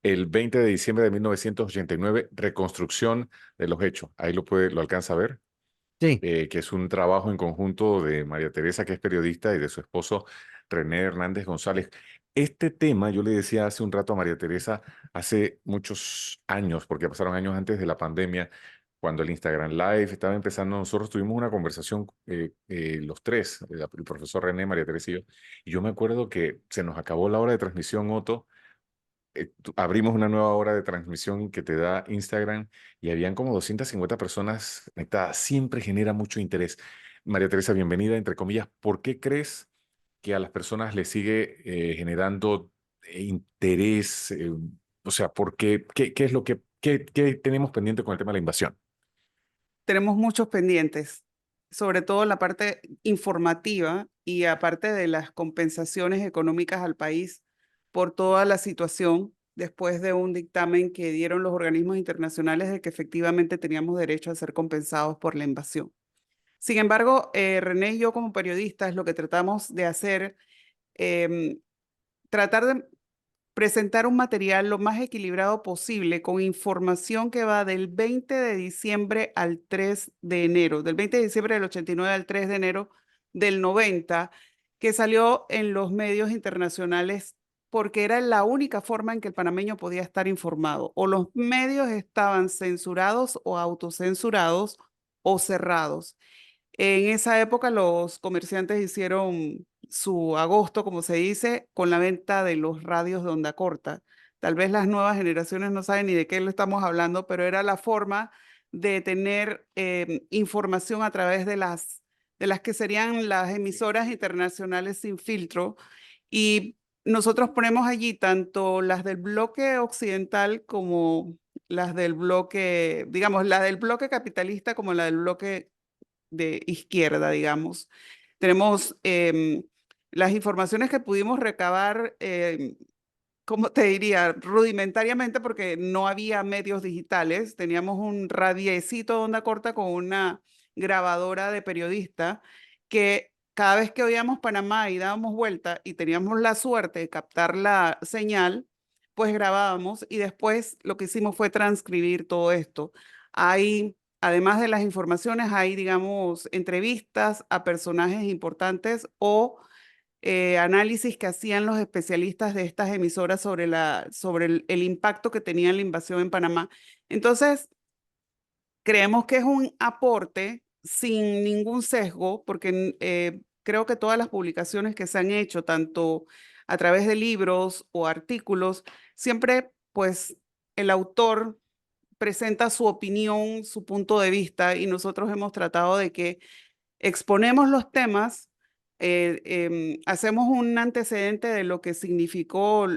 El 20 de diciembre de 1989, reconstrucción de los hechos. Ahí lo alcanza a ver, Sí, que es un trabajo en conjunto de María Teresa, que es periodista, y de su esposo René Hernández González. Este tema, yo le decía hace un rato a María Teresa, hace muchos años, porque pasaron años antes de la pandemia, cuando el Instagram Live estaba empezando, nosotros tuvimos una conversación, los tres, el profesor René, María Teresa y yo me acuerdo que se nos acabó la hora de transmisión, Otto. Abrimos una nueva hora de transmisión que te da Instagram y habían como 250 personas conectadas. Siempre genera mucho interés. María Teresa, bienvenida, entre comillas. ¿Por qué crees que a las personas les sigue generando interés? O sea, ¿por qué? ¿Qué es lo qué tenemos pendiente con el tema de la invasión? Tenemos muchos pendientes, sobre todo la parte informativa y aparte de las compensaciones económicas al país por toda la situación después de un dictamen que dieron los organismos internacionales de que efectivamente teníamos derecho a ser compensados por la invasión. Sin embargo, René y yo como periodistas lo que tratamos de hacer, em, tratar de presentar un material lo más equilibrado posible con información que va del 20 de diciembre al 3 de enero, del 20 de diciembre del 89 al 3 de enero del 90, que salió en los medios internacionales porque era la única forma en que el panameño podía estar informado. O los medios estaban censurados o autocensurados o cerrados. En esa época los comerciantes hicieron su agosto, como se dice, con la venta de los radios de onda corta. Tal vez las nuevas generaciones no saben ni de qué lo estamos hablando, pero era la forma de tener información a través de las que serían las emisoras internacionales sin filtro. Y nosotros ponemos allí tanto las del bloque occidental como las del bloque, digamos, la del bloque capitalista como la del bloque de izquierda, digamos. Tenemos las informaciones que pudimos recabar, ¿cómo te diría? Rudimentariamente, porque no había medios digitales. Teníamos un radiecito de onda corta con una grabadora de periodista que cada vez que oíamos Panamá y dábamos vuelta y teníamos la suerte de captar la señal, pues grabábamos y después lo que hicimos fue transcribir todo esto. Hay, además de las informaciones, hay, digamos, entrevistas a personajes importantes o análisis que hacían los especialistas de estas emisoras sobre, sobre el impacto que tenía la invasión en Panamá. Entonces, creemos que es un aporte sin ningún sesgo, porque creo que todas las publicaciones que se han hecho, tanto a través de libros o artículos, siempre pues el autor presenta su opinión, su punto de vista, y nosotros hemos tratado de que exponemos los temas, hacemos un antecedente de lo que significó,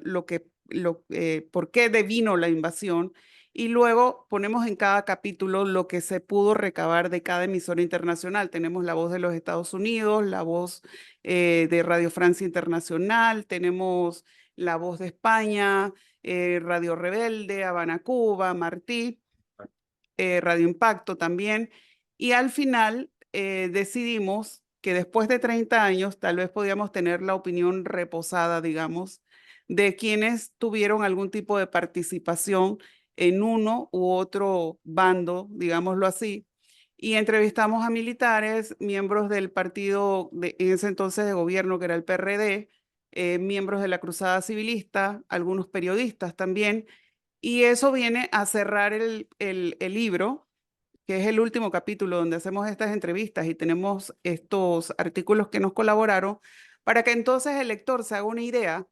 por qué devino la invasión, y luego ponemos en cada capítulo lo que se pudo recabar de cada emisora internacional. Tenemos la voz de los Estados Unidos, la voz de Radio Francia Internacional, tenemos la voz de España, Radio Rebelde, Habana Cuba, Martí, Radio Impacto también. Y al final decidimos que después de 30 años tal vez podíamos tener la opinión reposada, digamos, de quienes tuvieron algún tipo de participación en uno u otro bando, digámoslo así. Y entrevistamos a militares, miembros del partido en ese entonces de gobierno, que era el PRD, miembros de la Cruzada Civilista, algunos periodistas también, y eso viene a cerrar el libro, que es el último capítulo donde hacemos estas entrevistas y tenemos estos artículos que nos colaboraron, para que entonces el lector se haga una idea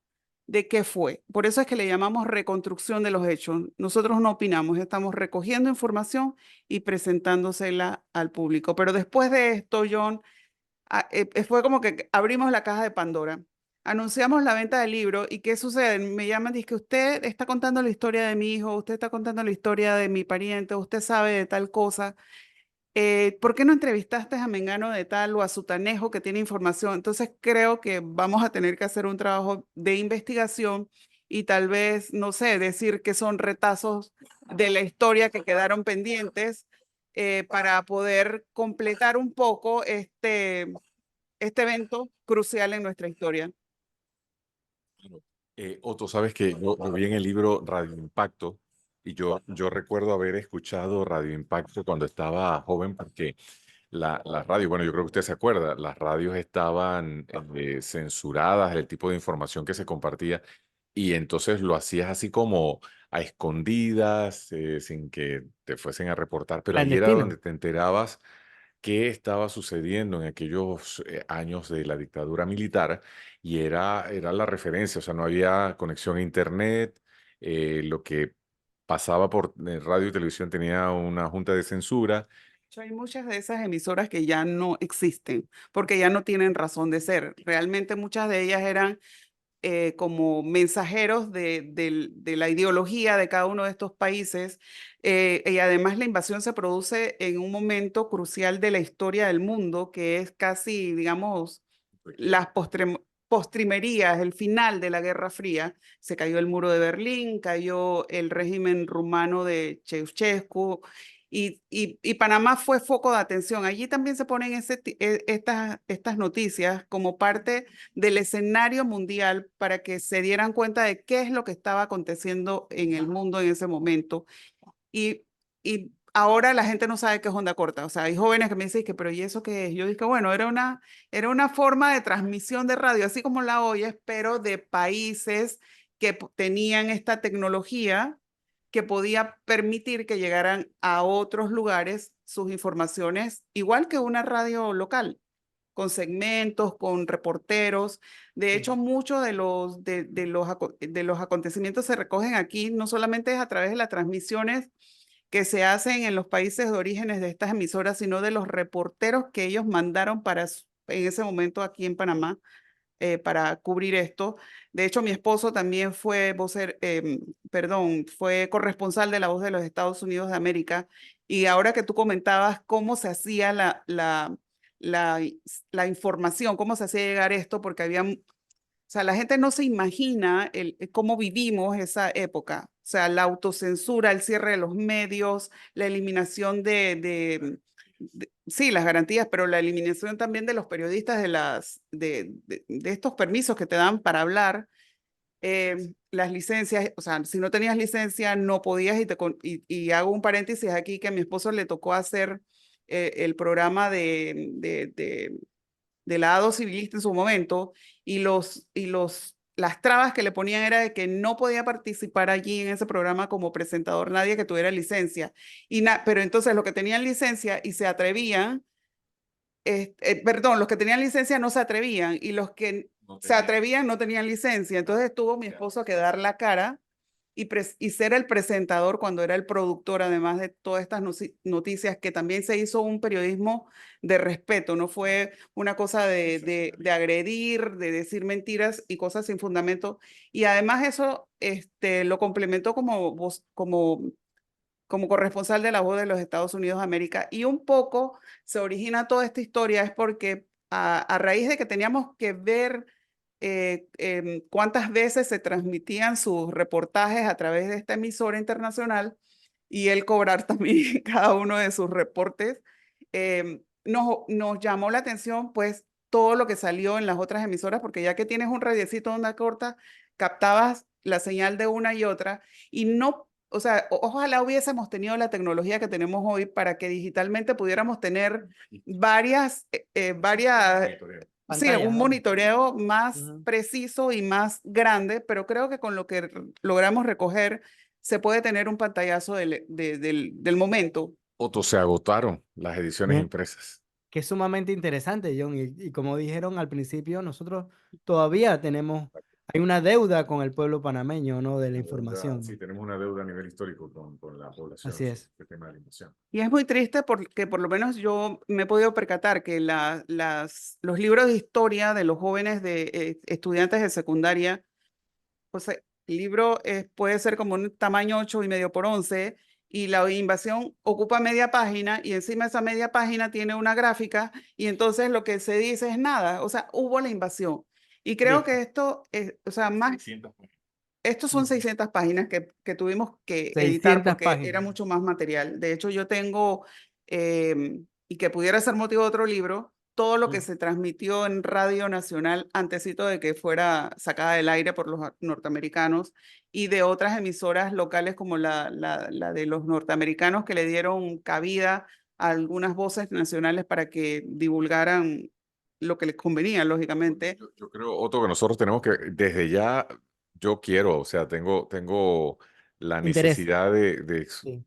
de qué fue. Por eso es que le llamamos reconstrucción de los hechos. Nosotros no opinamos, estamos recogiendo información y presentándosela al público. Pero después de esto, John, fue como que abrimos la caja de Pandora. Anunciamos la venta del libro y ¿qué sucede? Me llaman, dice que usted está contando la historia de mi hijo, usted está contando la historia de mi pariente, usted sabe de tal cosa. ¿Por qué no entrevistaste a Mengano de tal o a Sutanejo que tiene información? Entonces creo que vamos a tener que hacer un trabajo de investigación y tal vez, no sé, decir que son retazos de la historia que quedaron pendientes para poder completar un poco este evento crucial en nuestra historia. Claro. Otto, sabes que yo vi en el libro Radio Impacto y yo recuerdo haber escuchado Radio Impacto cuando estaba joven porque las radios, bueno, yo creo que usted se acuerda, las radios estaban censuradas, el tipo de información que se compartía y entonces lo hacías así como a escondidas, sin que te fuesen a reportar, pero ahí era donde Clandestino. te enterabas qué estaba sucediendo en aquellos años de la dictadura militar y era la referencia, o sea, no había conexión a internet, lo que pasaba por radio y televisión tenía una junta de censura. Hay muchas de esas emisoras que ya no existen porque ya no tienen razón de ser. Realmente muchas de ellas eran como mensajeros de la ideología de cada uno de estos países. Y además la invasión se produce en un momento crucial de la historia del mundo, que es casi, digamos, las postrimerías, el final de la Guerra Fría. Se cayó el muro de Berlín, cayó el régimen rumano de Ceausescu. Y Panamá fue foco de atención. Allí también se ponen estas noticias como parte del escenario mundial para que se dieran cuenta de qué es lo que estaba aconteciendo en el mundo en ese momento. Y, y ahora la gente no sabe qué es onda corta. O sea, hay jóvenes que me dicen que, pero ¿y eso qué es? Yo dije, bueno, era una forma de transmisión de radio, así como la oyes, pero de países que tenían esta tecnología que podía permitir que llegaran a otros lugares sus informaciones, igual que una radio local, con segmentos, con reporteros. De hecho, muchos de los acontecimientos se recogen aquí, no solamente es a través de las transmisiones que se hacen en los países de orígenes de estas emisoras, sino de los reporteros que ellos mandaron en ese momento aquí en Panamá para cubrir esto. De hecho, mi esposo también fue fue corresponsal de La Voz de los Estados Unidos de América. Y ahora que tú comentabas cómo se hacía la, la información, cómo se hacía llegar esto, porque o sea, la gente no se imagina cómo vivimos esa época. O sea, la autocensura, el cierre de los medios, la eliminación sí, las garantías, pero la eliminación también de los periodistas de estos permisos que te dan para hablar, las licencias, o sea, si no tenías licencia no podías y hago un paréntesis aquí que a mi esposo le tocó hacer el programa del lado civilista en su momento las trabas que le ponían era de que no podía participar allí en ese programa como presentador nadie que tuviera licencia. Pero entonces los que tenían licencia y se atrevían, perdón, los que tenían licencia no se atrevían y los que se atrevían no tenían licencia. Entonces tuvo mi esposo que dar la cara y ser el presentador cuando era el productor, además de todas estas noticias, que también se hizo un periodismo de respeto, no fue una cosa de agredir, de decir mentiras y cosas sin fundamento. Y además eso lo complementó como corresponsal de La Voz de los Estados Unidos de América. Y un poco se origina toda esta historia es porque a raíz de que teníamos que ver cuántas veces se transmitían sus reportajes a través de esta emisora internacional y él cobrar también cada uno de sus reportes, nos llamó la atención pues todo lo que salió en las otras emisoras, porque ya que tienes un radiecito de onda corta, captabas la señal de una y otra y no, o sea, ojalá hubiésemos tenido la tecnología que tenemos hoy para que digitalmente pudiéramos tener varias sí, Pantalla, un ¿no? monitoreo más Ujú. preciso y más grande, pero creo que con lo que logramos recoger se puede tener un pantallazo del momento. Otto, se agotaron las ediciones Bien. impresas. Que es sumamente interesante, John. Y como dijeron al principio, nosotros todavía hay una deuda con el pueblo panameño, ¿no? De la Sí, información. tenemos una deuda a nivel histórico con la población Así sobre es. este tema de la invasión. Y es muy triste porque por lo menos yo me he podido percatar que los libros de historia de los jóvenes estudiantes de secundaria, pues el libro puede ser como un tamaño 8,5 por 11 y la invasión ocupa media página y encima de esa media página tiene una gráfica y entonces lo que se dice es nada, o sea, hubo la invasión. Y creo Listo. que esto, o sea, estos son Ujú. 600 páginas que tuvimos que editar 600 porque era páginas. mucho más material. De hecho, yo tengo, y que pudiera ser motivo de otro libro, todo lo que Mm. se transmitió en Radio Nacional antesito de que fuera sacada del aire por los norteamericanos y de otras emisoras locales como la de los norteamericanos que le dieron cabida a algunas voces nacionales para que divulgaran lo que les convenía, lógicamente. Yo creo, Otto, que nosotros tenemos que, desde ya, yo quiero, o sea, tengo la Interés. necesidad Sí,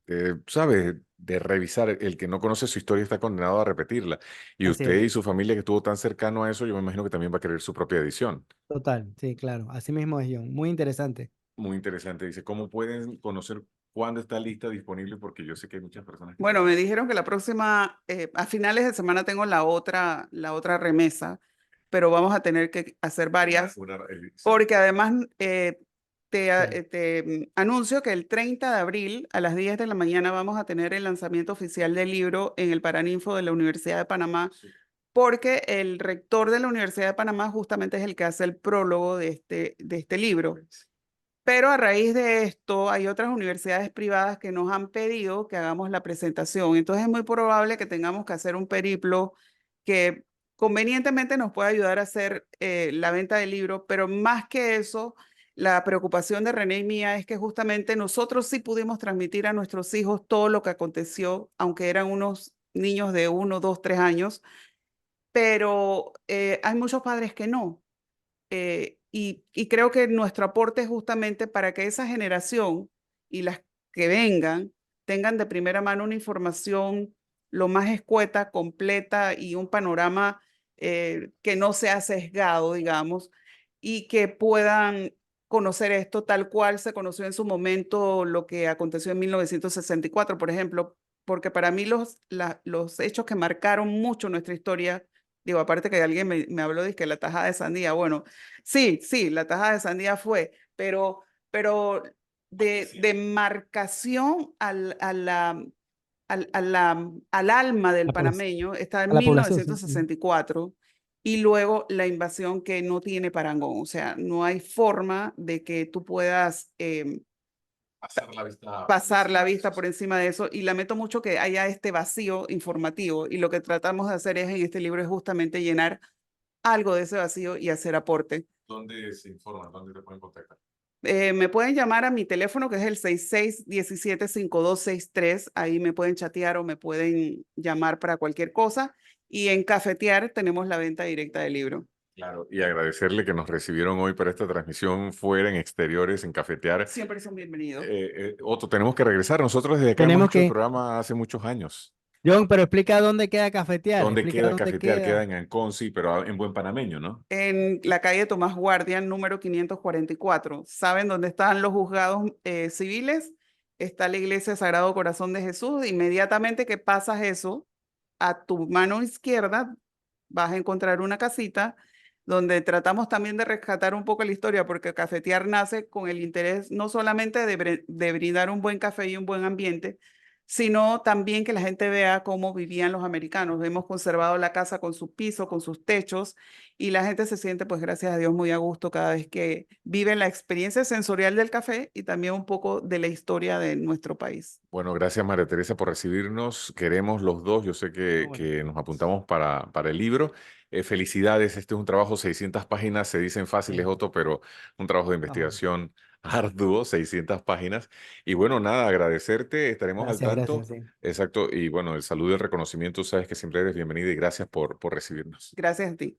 ¿sabes? De revisar. El que no conoce su historia está condenado a repetirla. Y así usted es. y su familia que estuvo tan cercano a eso, yo me imagino que también va a querer su propia edición. Total, sí, claro. Así mismo es, John. Muy interesante. Muy interesante. Dice, ¿cómo pueden conocer cuándo está lista disponible? Porque yo sé que hay muchas personas que Bueno, están... me dijeron que la próxima, a finales de semana tengo la otra remesa, pero vamos a tener que hacer varias, Sí. porque además te, Sí. anuncio que el 30 de abril a las 10 de la mañana vamos a tener el lanzamiento oficial del libro en el Paraninfo de la Universidad de Panamá, porque el rector de la Universidad de Panamá justamente es el que hace el prólogo de este libro. Pero a raíz de esto, hay otras universidades privadas que nos han pedido que hagamos la presentación. Entonces es muy probable que tengamos que hacer un periplo que convenientemente nos pueda ayudar a hacer la venta del libro, pero más que eso, la preocupación de René y mía es que justamente nosotros sí pudimos transmitir a nuestros hijos todo lo que aconteció, aunque eran unos niños de 1, 2, 3 años, pero hay muchos padres que no. Y creo que nuestro aporte es justamente para que esa generación y las que vengan tengan de primera mano una información lo más escueta, completa y un panorama que no sea sesgado, digamos, y que puedan conocer esto tal cual se conoció en su momento lo que aconteció en 1964, por ejemplo, porque para mí los hechos que marcaron mucho nuestra historia, digo, aparte que alguien me habló de que la tajada de sandía, bueno, sí, sí, la tajada de sandía fue, pero de marcación al alma del La población, panameño está a en la población, sí. Ujú. 1964 y luego la invasión que no tiene parangón. O sea, no hay forma de que tú puedas pasar la vista por encima de eso y lamento mucho que haya este vacío informativo y lo que tratamos de hacer en este libro es justamente llenar algo de ese vacío y hacer aporte. ¿Dónde se informan? ¿Dónde te pueden contactar? Me pueden llamar a mi teléfono que es el 6617-5263. Ahí me pueden chatear o me pueden llamar para cualquier cosa. Y en Cafetear tenemos la venta directa del libro. Claro, y agradecerle que nos recibieron hoy para esta transmisión fuera, en exteriores, en Cafetear. Siempre son bienvenidos. Otto, tenemos que regresar. Nosotros desde acá hemos Tenemos hecho el que, programa hace muchos años. John, pero explica dónde queda Cafetear, ¿Dónde explica queda dónde Cafetear? Queda queda. en Ancón, sí, pero en buen panameño, ¿no? En la calle Tomás Guardia, número 544. ¿Saben dónde están los juzgados civiles? Está la iglesia Sagrado Corazón de Jesús. Inmediatamente que pasas eso, a tu mano izquierda vas a encontrar una casita donde tratamos también de rescatar un poco la historia, porque Cafetear nace con el interés no solamente de brindar un buen café y un buen ambiente, sino también que la gente vea cómo vivían los americanos. Hemos conservado la casa con su piso, con sus techos, y la gente se siente, pues gracias a Dios, muy a gusto cada vez que viven la experiencia sensorial del café y también un poco de la historia de nuestro país. Bueno, gracias María Teresa por recibirnos. Queremos los dos, yo sé Ah, bueno. que nos apuntamos para el libro. Felicidades, este es un trabajo, 600 páginas, se dicen fáciles, Sí. Otto, pero un trabajo de Ah, bueno. investigación arduo, 600 páginas. Y bueno, nada, agradecerte, estaremos al Gracias, tanto. gracias, sí. Exacto, y bueno, el saludo y el reconocimiento, sabes que siempre eres bienvenida y gracias por recibirnos. Gracias a ti.